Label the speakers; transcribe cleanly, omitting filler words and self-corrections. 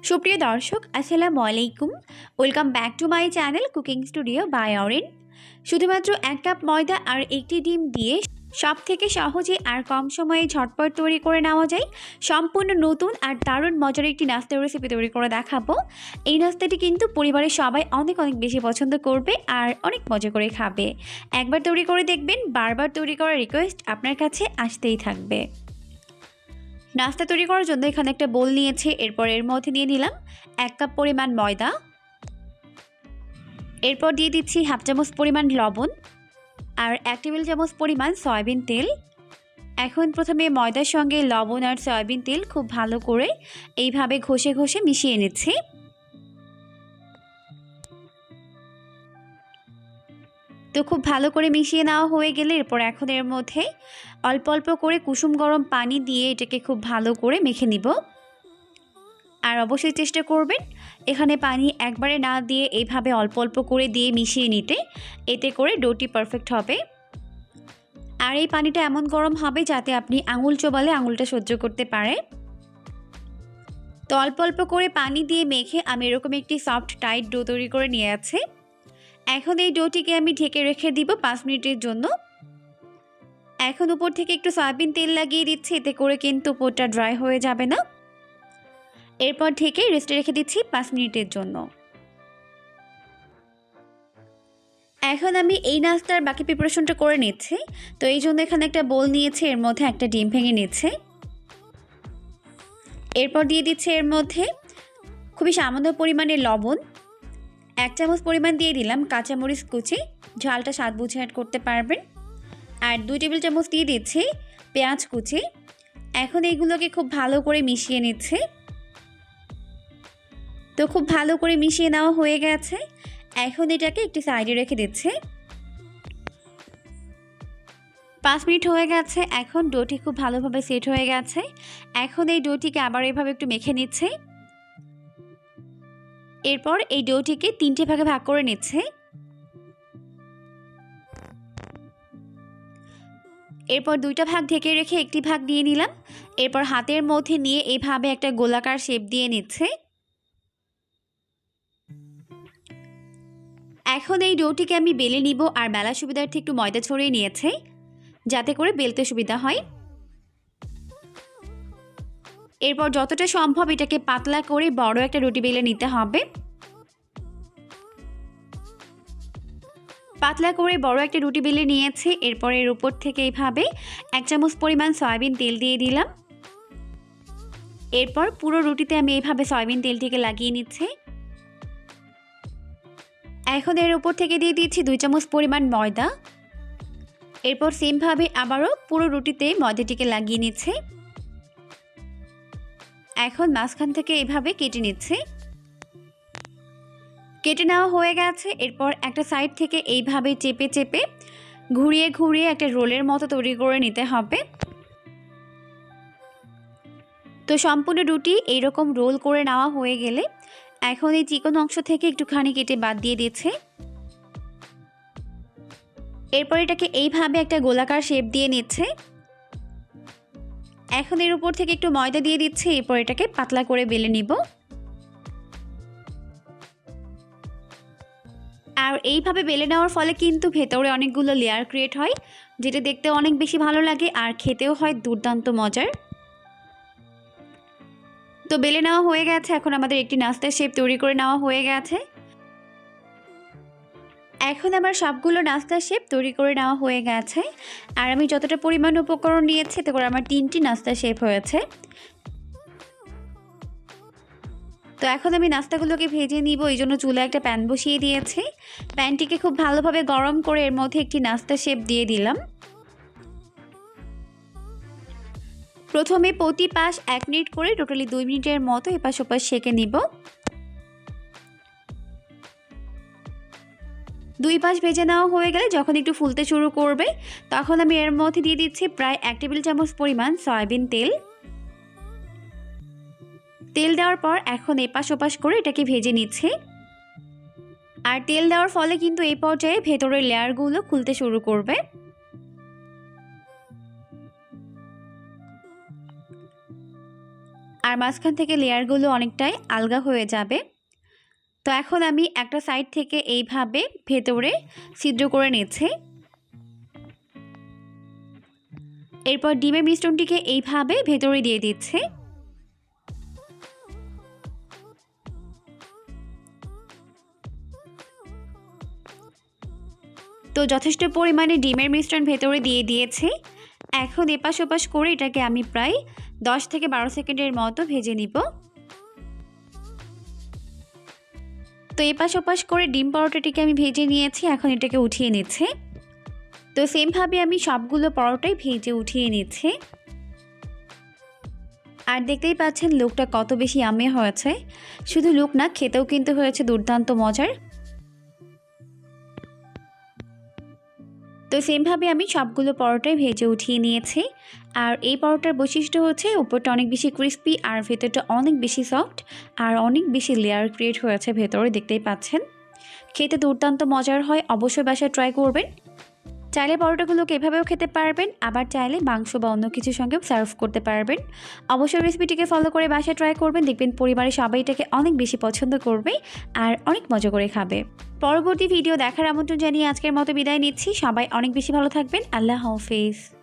Speaker 1: সুপ্রিয় দর্শক আসসালামু আলাইকুম। Welcome back to my channel cooking studio by Orin. শুধুমাত্র 1 কাপ ময়দা আর একটি ডিম দিয়ে সব থেকে সহজে আর কম সময়ে ঝটপট তৈরি করে নেওয়া যায় সম্পূর্ণ নতুন আর দারুণ মজার একটি নাস্তা রেসিপি তৈরি করে দেখাবো। এই নাস্তাটি কিন্তু পরিবারের সবাই অনেক বেশি পছন্দ করবে আর অনেক মজা করে খাবে। একবার তৈরি করে দেখবেন, বারবার তৈরি করার রিকোয়েস্ট আপনার কাছে আসতেই থাকবে। নাস্তা তৈরি করার জন্য এখানে একটা বোল নিয়েছি। এরপর এর মধ্যে নিয়ে নিলাম 1 কাপ পরিমাণ ময়দা। এরপর দিয়ে দিচ্ছি হাফ চামচ পরিমাণ লবণ আর 1 টেবিল চামচ পরিমাণ সয়াবিন তেল। এখন প্রথমে ময়দার সঙ্গে লবণ আর সয়াবিন তেল খুব ভালো করে এইভাবে ঘষে ঘষে মিশিয়ে নিচ্ছি। তো খুব ভালো করে মিশিয়ে নেওয়া হয়ে গেলে এরপর এখন এর মধ্যে অল্প অল্প করে কুসুম গরম পানি দিয়ে এটাকে খুব ভালো করে মেখে নিব। আর অবশ্যই চেষ্টা করবেন এখানে পানি একবারে না দিয়ে এইভাবে অল্প অল্প করে দিয়ে মিশিয়ে নিতে, এতে করে ডোটি পারফেক্ট হবে। আর এই পানিটা এমন গরম হবে যাতে আপনি আঙুল চোবালে আঙুলটা সহ্য করতে পারে। তো অল্প অল্প করে পানি দিয়ে মেখে আমি এরকম একটি সফট টাইট ডো তৈরি করে নিয়ে আছে। এখন এই ডোটিকে আমি ঢেকে রেখে দিব 5 মিনিটের জন্য। এখন উপর থেকে একটু সয়াবিন তেল লাগিয়ে দিচ্ছি, এতে করে কিন্তু উপরটা ড্রাই হয়ে যাবে না। এরপর ঢেকে রেস্টে রেখে দিচ্ছি 5 মিনিটের জন্য। এখন আমি এই নাস্তার বাকি প্রিপারেশনটা করে নিচ্ছি। তো এই জন্য এখানে একটা বোল নিয়েছি, এর মধ্যে একটা ডিম ভেঙে নিচ্ছে। এরপর দিয়ে দিচ্ছি এর মধ্যে খুবই সামান্য পরিমাণে লবণ, 1 চামচ পরিমাণ দিয়ে দিলাম কাঁচামরিচ কুচি, ঝালটা স্বাদ বুঝে অ্যাড করতে পারবেন। আর 2 টেবিল চামচ দিয়ে দিচ্ছি পেঁয়াজ কুচি। এখন এইগুলোকে খুব ভালো করে মিশিয়ে নিচ্ছি। তো খুব ভালো করে মিশিয়ে নেওয়া হয়ে গেছে। এখন এটাকে একটি সাইডে রেখে দিচ্ছি। 5 মিনিট হয়ে গেছে। এখন ডোটি খুব ভালোভাবে সেট হয়ে গেছে। এখন এই ডোটিকে আবার এভাবে একটু মেখে নিচ্ছে। এরপর এই ডোটিকে 3টে ভাগে ভাগ করে নিচ্ছে। এরপর 2টা ভাগ ঢেকে রেখে একটি ভাগ নিয়ে নিলাম। এরপর হাতের মধ্যে নিয়ে এইভাবে একটা গোলাকার শেপ দিয়ে নিচ্ছে। এখন এই ডোটিকে আমি বেলে নিব আর বেলার সুবিধার্থে একটু ময়দা ছড়িয়ে নিয়েছে যাতে করে বেলতে সুবিধা হয়। এরপর যতটা সম্ভব এটাকে পাতলা করে বড় একটা রুটি বেলে নিতে হবে। পাতলা করে বড় একটা রুটি বেলে নিয়েছি। এরপর এর উপর থেকে এইভাবে 1 চামচ পরিমাণ সয়াবিন তেল দিয়ে দিলাম। এরপর পুরো রুটিতে আমি এইভাবে সয়াবিন তেলটিকে লাগিয়ে নিচ্ছি। এখন এর উপর থেকে দিয়ে দিচ্ছি 2 চামচ পরিমাণ ময়দা। এরপর সেমভাবে আবারও পুরো রুটিতে ময়দাটিকে লাগিয়ে নিচ্ছে। এখন মাঝখান থেকে এইভাবে কেটে নিচ্ছে। কেটে নেওয়া হয়ে গেছে। এরপর একটা সাইড থেকে এইভাবে চেপে চেপে ঘুরিয়ে ঘুরিয়ে একটা রোলের মতো তৈরি করে নিতে হবে। তো সম্পূর্ণ রুটি এইরকম রোল করে নেওয়া হয়ে গেলে এখন এই চিকন অংশ থেকে একটুখানি কেটে বাদ দিয়ে দিচ্ছে। এরপর এটাকে এইভাবে একটা গোলাকার শেপ দিয়ে নিচ্ছে। এখন এর উপর থেকে একটু ময়দা দিয়ে দিচ্ছে। এরপর এটাকে পাতলা করে বেলে নিব। আর এইভাবে বেলে নেওয়ার ফলে কিন্তু ভেতরে অনেকগুলো লেয়ার ক্রিয়েট হয়, যেটা দেখতে অনেক বেশি ভালো লাগে আর খেতেও হয় দুর্দান্ত মজার। তো বেলে নেওয়া হয়ে গেছে। এখন আমাদের একটি নাস্তার শেপ তৈরি করে নেওয়া হয়ে গেছে। এখন আমার সবগুলো নাস্তার শেপ তৈরি করে নেওয়া হয়ে গেছে। আর আমি যতটা পরিমাণ উপকরণ নিয়েছি তাতে করে আমার 3টি নাস্তার শেপ হয়েছে। তো এখন আমি নাস্তাগুলোকে ভেজে নিব, এই জন্য চুলায় একটা প্যান বসিয়ে দিয়েছি। প্যানটিকে খুব ভালোভাবে গরম করে এর মধ্যে একটি নাস্তা শেপ দিয়ে দিলাম। প্রথমে প্রতি পাশ 1 মিনিট করে টোটালি 2 মিনিটের মতো এপাশ ওপাশ সেঁকে নিব। 2 পাশ ভেজে নেওয়া হয়ে গেলে যখন একটু ফুলতে শুরু করবে তখন আমি এর মধ্যে দিয়ে দিচ্ছি প্রায় 1 টেবিল চামচ পরিমাণ সয়াবিন তেল। তেল দেওয়ার পর এখন এপাশ ওপাশ করে এটাকে ভেজে নিচ্ছি। আর তেল দেওয়ার ফলে কিন্তু এই পর্যায়ে ভেতরের লেয়ারগুলো খুলতে শুরু করবে। আর আর মাঝখান থেকে লেয়ারগুলো অনেকটাই আলগা হয়ে যাবে। তো এখন আমি একটা সাইড থেকে এইভাবে ভেতরে ছিদ্র করে নিচ্ছি। এরপর ডিমের মিশ্রণটিকে এইভাবে ভেতরে দিয়ে দিচ্ছি। তো যথেষ্ট পরিমাণে ডিমের মিশ্রণ ভেতরে দিয়ে দিয়েছি। এখন এপাশ ওপাশ করে এটাকে আমি প্রায় 10 থেকে 12 সেকেন্ডের মতো ভেজে নিব। তো এপাশ ওপাশ করে ডিম পরোটাটিকে আমি ভেজে নিয়েছি, এখন এটাকে উঠিয়ে নিচ্ছি। তো সেমভাবে আমি সবগুলো পরোটাই ভেজে উঠিয়ে নিচ্ছি। আর দেখতেই পাচ্ছেন লুকটা কত বেশি ইয়াম্মি হয়েছে। শুধু লুক না, খেতেও কিন্তু হয়েছে দুর্দান্ত মজার। তো সেমভাবে আমি সবগুলো পরোটাই ভেজে উঠিয়ে নিয়েছি। আর এই পরোটার বৈশিষ্ট্য হচ্ছে উপরটা অনেক বেশি ক্রিস্পি আর ভেতরটা অনেক বেশি সফট আর অনেক বেশি লেয়ার ক্রিয়েট হয়েছে ভেতরে, দেখতেই পাচ্ছেন। খেতে দুর্দান্ত মজার হয়, অবশ্যই বাসায় ট্রাই করবেন। চাইলে পরোটাগুলোকে এভাবেও খেতে পারবেন, আবার চাইলে মাংস বা অন্য কিছুর সঙ্গেও সার্ভ করতে পারবেন। অবশ্যই রেসিপিটিকে ফলো করে বাসায় ট্রাই করবেন, দেখবেন পরিবারের সবাই এটাকে অনেক বেশি পছন্দ করবে আর অনেক মজা করে খাবে। পরবর্তী ভিডিও দেখার আমন্ত্রণ জানিয়ে আজকের মতো বিদায় নিচ্ছি। সবাই অনেক বেশি ভালো থাকবেন। আল্লাহ হাফেজ।